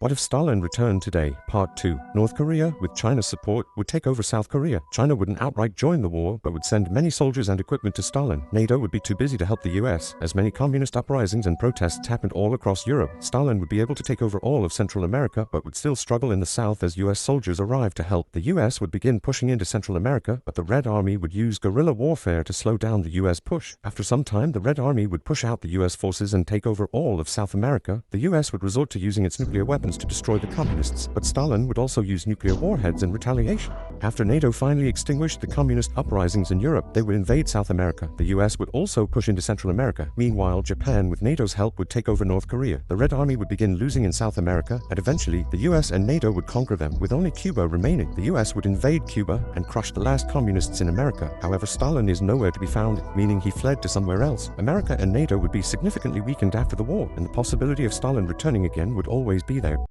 What if Stalin returned today? Part 2. North Korea, with China's support, would take over South Korea. China wouldn't outright join the war, but would send many soldiers and equipment to Stalin. NATO would be too busy to help the US, as many communist uprisings and protests happened all across Europe. Stalin would be able to take over all of Central America, but would still struggle in the south as US soldiers arrived to help. The US would begin pushing into Central America, but the Red Army would use guerrilla warfare to slow down the US push. After some time, the Red Army would push out the US forces and take over all of South America. The US would resort to using its nuclear weapons to destroy the communists, but Stalin would also use nuclear warheads in retaliation. After NATO finally extinguished the communist uprisings in Europe, they would invade South America. The US would also push into Central America. Meanwhile, Japan, with NATO's help, would take over North Korea. The Red Army would begin losing in South America, and eventually, the US and NATO would conquer them. With only Cuba remaining, the US would invade Cuba and crush the last communists in America. However, Stalin is nowhere to be found, meaning he fled to somewhere else. America and NATO would be significantly weakened after the war, and the possibility of Stalin returning again would always be there.